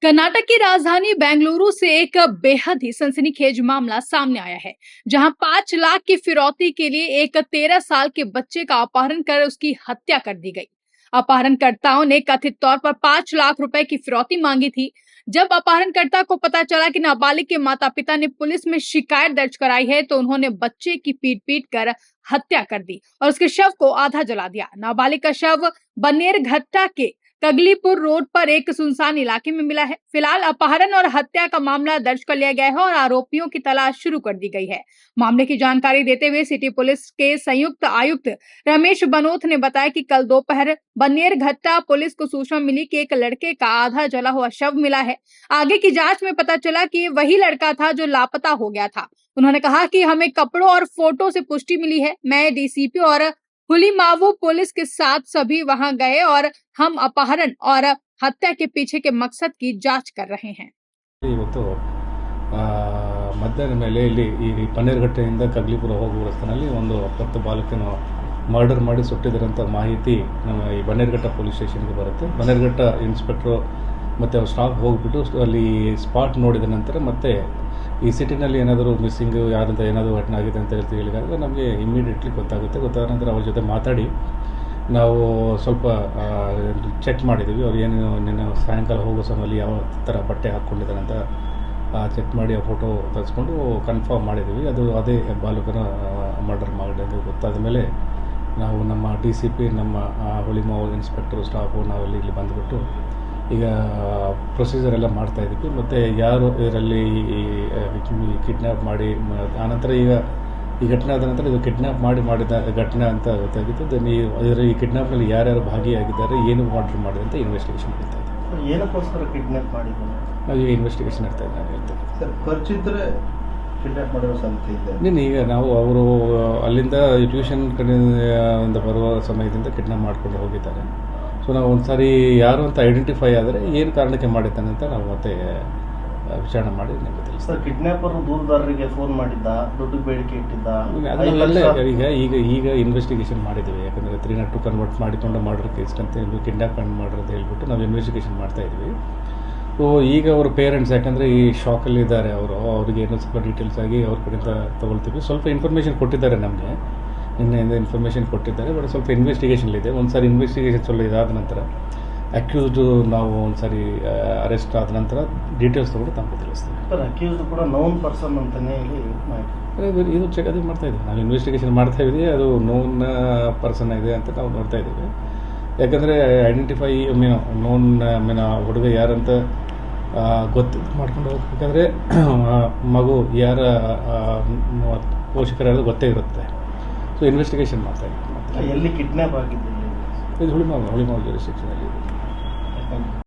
कर्नाटक की राजधानी बेंगलुरु से एक बेहद ही सनसनीखेज मामला सामने आया है, जहां 5 लाख की फिरौती के लिए एक 13 साल के बच्चे का अपहरण कर उसकी हत्या कर दी गई। अपहरणकर्ताओं ने कथित तौर पर 5 लाख रुपए की फिरौती मांगी थी। जब अपहरणकर्ता को पता चला कि नाबालिग के माता-पिता ने पुलिस में शिकायत दर्ज कराई है, तो उन्होंने बच्चे की पीट-पीट कर हत्या कर दी और उसके शव को आधा जला दिया। नाबालिग का शव बनेरघट्टा के कगलीपुर रोड पर एक सुनसान इलाके में मिला है। फिलहाल अपहरण और हत्या का मामला दर्ज कर लिया गया है और आरोपियों की तलाश शुरू कर दी गई है। मामले की जानकारी देते हुए सिटी पुलिस के संयुक्त आयुक्त रमेश बनोत ने बताया कि कल दोपहर बनेरघट्टा पुलिस को सूचना मिली कि एक लड़के का आधा जला हुआ शव मिला है। आगे की जांच में पता चला कि ये वही लड़का था जो लापता हो गया था। उन्होंने कहा कि हमें कपड़ों और फोटो से पुष्टि मिली है। मैं डीसीपी और हुलीमावो पुलिस के साथ सभी वहां गए और हम अपहरण और हत्या के पीछे के मकसद की जांच कर रहे हैं। ಇವತ್ತು ಮಧ್ಯಾಹ್ನ ಮೇಲೆ ಇಲ್ಲಿ ಈ ಬನ್ನೇರುಘಟ್ಟೆಯಿಂದ ಕಗ್ಲಿಪುರ ಹೋಗುವ ರಸ್ತೆಯಲ್ಲಿ ಒಂದು 10 ಬಾಲಕನ ಮರ್ಡರ್ ಮಾಡಿ ಸುಟ್ಟಿದ್ದರಂಥ ಮಾಹಿತಿ ನಮ್ಮ ಈ ಬನ್ನೇರುಘಟ್ಟ ಪೊಲೀಸ್ ಸ್ಟೇಷನ್ಗೆ ಬರುತ್ತೆ. ಬನ್ನೇರುಘಟ್ಟ ಇನ್ಸ್ಪೆಕ್ಟ್ರು ಮತ್ತು ಅವ್ರ ಸ್ಟಾಫ್ ಹೋಗಿಬಿಟ್ಟು ಅಲ್ಲಿ ಸ್ಪಾಟ್ ನೋಡಿದ ನಂತರ ಮತ್ತೆ ಈ ಸಿಟಿನಲ್ಲಿ ಏನಾದರೂ ಮಿಸ್ಸಿಂಗು ಯಾರಿಂದ ಏನಾದರೂ ಘಟನೆ ಆಗಿದೆ ಅಂತ ಹೇಳಿದಾಗ ನಮಗೆ ಇಮ್ಮಿಡಿಯೇಟ್ಲಿ ಗೊತ್ತಾದ ನಂತರ ಅವ್ರ ಜೊತೆ ಮಾತಾಡಿ ನಾವು ಸ್ವಲ್ಪ ಚೆಕ್ ಮಾಡಿದ್ದೀವಿ. ಅವ್ರು ಏನು ನಿನ್ನೆ ಸಾಯಂಕಾಲ ಹೋಗೋ ಸಮಯದಲ್ಲಿ ಯಾವ ಥರ ಬಟ್ಟೆ ಹಾಕ್ಕೊಂಡಿದ್ದಾರೆ ಅಂತ ಚೆಕ್ ಮಾಡಿ ಆ ಫೋಟೋ ತೆಗೆಸ್ಕೊಂಡು ಕನ್ಫರ್ಮ್ ಮಾಡಿದ್ದೀವಿ. ಅದು ಅದೇ ಬಾಲಕನ ಮರ್ಡರ್ ಮಾಡಿದ್ದು ಗೊತ್ತಾದ ಮೇಲೆ ನಾವು ನಮ್ಮ DCP ನಮ್ಮ ಹುಳಿಮಾವು ಇನ್ಸ್ಪೆಕ್ಟರ್ ಸ್ಟಾಫು ನಾವೆಲ್ಲಿ ಇಲ್ಲಿ ಬಂದುಬಿಟ್ಟು ಈಗ ಪ್ರೊಸೀಜರ್ ಎಲ್ಲ ಮಾಡ್ತಾಯಿದ್ದೀವಿ. ಮತ್ತು ಯಾರು ಇದರಲ್ಲಿ ಕಿಡ್ನ್ಯಾಪ್ ಮಾಡಿ ಆನಂತರ ಈಗ ಈ ಘಟನೆ ಆದ ನಂತರ ಇದು ಕಿಡ್ನ್ಯಾಪ್ ಮಾಡಿದ ಘಟನೆ ಅಂತ ಗೊತ್ತಾಗಿತ್ತು. ದೆನ್ ಈ ಕಿಡ್ನ್ಯಾಪ್ನಲ್ಲಿ ಯಾರ್ಯಾರು ಭಾಗಿಯಾಗಿದ್ದಾರೆ, ಏನು ಮರ್ಡರ್ ಮಾಡಿದೆ ಅಂತ ಇನ್ವೆಸ್ಟಿಗೇಷನ್ ಮಾಡ್ತಾ ಇದ್ದೀವಿ. ಏನಕ್ಕೋಸ್ಕರ ಕಿಡ್ನ್ಯಾಪ್ ಮಾಡಿದ್ದಾರೆ ನಾವು ಈಗ ಇನ್ವೆಸ್ಟಿಗೇಷನ್ ಮಾಡ್ತಾ ಇದ್ದೀವಿ. ನಾನು ಹೇಳ್ತೇನೆ ಸರ್, ಖರ್ಚಿದ್ರೆ ಕಿಡ್ನ್ಯಾಪ್ ಮಾಡಿರೋ ಸಾಧ್ಯತೆ ಇದೆ. ನೀನು ಈಗ ನಾವು ಅವರು ಅಲ್ಲಿಂದ ಟ್ಯೂಷನ್ ಕಡೆಯಿಂದ ಬರುವ ಸಮಯದಿಂದ ಕಿಡ್ನ್ಯಾಪ್ ಮಾಡ್ಕೊಂಡು ಹೋಗಿದ್ದಾರೆ. ಸೊ ನಾವು ಒಂದು ಸಾರಿ ಯಾರು ಅಂತ ಐಡೆಂಟಿಫೈ ಆದರೆ ಏನು ಕಾರಣಕ್ಕೆ ಮಾಡಿದ್ದಾನೆ ಅಂತ ನಾವು ಮತ್ತೆ ವಿಚಾರಣೆ ಮಾಡಿ ನಿಮಗೆ ತಿಳಿಸ್ತೀವಿ. ಸರ್, ಕಿಡ್ನ್ಯಾಪರ್ ದೂರದಾರರಿಗೆ ಫೋನ್ ಮಾಡಿದ್ದ, ದುಡ್ಡು ಬೇಡಿಕೆ ಇಟ್ಟಿದ್ದ, ಅದನ್ನೆಲ್ಲ ಈಗ ಇನ್ವೆಸ್ಟಿಗೇಷನ್ ಮಾಡಿದ್ದೀವಿ. ಯಾಕಂದರೆ 302 ಕನ್ವರ್ಟ್ ಮಾಡಿಕೊಂಡು ಮರ್ಡರ್ ಕೇಸ್ ಅಂತ ಕಿಡ್ನ್ಯಾಪ್ ಮಾಡ್ರಿ ಅಂತ ಹೇಳ್ಬಿಟ್ಟು ನಾವು ಇನ್ವೆಸ್ಟಿಗೇಷನ್ ಮಾಡ್ತಾಯಿದ್ವಿ. ಸೊ ಈಗ ಅವ್ರ ಪೇರೆಂಟ್ಸ್ ಯಾಕಂದರೆ ಈ ಶಾಕಲ್ಲಿ ಇದ್ದಾರೆ, ಅವ್ರಿಗೆ ಏನೋ ಸ್ವಲ್ಪ ಡೀಟೇಲ್ಸ್ ಆಗಿ ಅವ್ರ ಕಡೆಯಿಂದ ತೊಗೊಳ್ತೀವಿ. ಸ್ವಲ್ಪ ಇನ್ಫಾರ್ಮೇಷನ್ ಕೊಟ್ಟಿದ್ದಾರೆ, ನಮಗೆ ನಿನ್ನೆಯಿಂದ ಇನ್ಫಾರ್ಮೇಷನ್ ಕೊಟ್ಟಿದ್ದಾರೆ. ಬಟ್ ಸ್ವಲ್ಪ ಇನ್ವೆಸ್ಟಿಗೇಷನ್ಲಿದೆ. ಒಂದು ಸಾರಿ ಇನ್ವೆಸ್ಟಿಗೇಷನ್ ಸ್ವಲ್ಪ ಇದಾದ ನಂತರ ಅಕ್ಯೂಸ್ಡು ನಾವು ಒಂದು ಸಾರಿ ಅರೆಸ್ಟ್ ಆದ ನಂತರ ಡೀಟೇಲ್ಸ್ ತೊಗೊಂಡು ತಮಗೆ ತಿಳಿಸ್ತೀವಿ. ಸರ್, ಅಕ್ಯೂಸ್ಡ್ ಕೂಡ ನೋನ್ ಪರ್ಸನ್ ಅಂತಲೇ ಇದು ಚೆಕ್ ಅದು ಮಾಡ್ತಾಯಿದ್ದೀವಿ. ನಾವು ಇನ್ವೆಸ್ಟಿಗೇಷನ್ ಮಾಡ್ತಾಯಿದ್ದೀವಿ. ಅದು ನೋನ್ ಪರ್ಸನ್ ಇದೆ ಅಂತ ನಾವು ನೋಡ್ತಾ ಇದ್ದೀವಿ. ಯಾಕಂದರೆ ಐಡೆಂಟಿಫೈ ನೋನ್ ಹುಡುಗ ಯಾರಂತ ಮಾಡ್ಕೊಂಡು ಹೋಗ್ಬೇಕಾದ್ರೆ ಮಗು ಯಾರ ಪೋಷಕರಾದ ಗೊತ್ತೇ ಇರುತ್ತೆ. ಸೊ ಇನ್ವೆಸ್ಟಿಗೇಷನ್ ಮಾಡ್ತಾಯಿದ್ದೀವಿ. ಎಲ್ಲಿ ಕಿಡ್ನ್ಯಾಪ್ ಆಗಿದ್ದು? ಇದು ಹುಳಿಮಾವು ಜುರಿಸ್ಡಿಕ್ಷನಲ್ಲಿ ಇದೆ.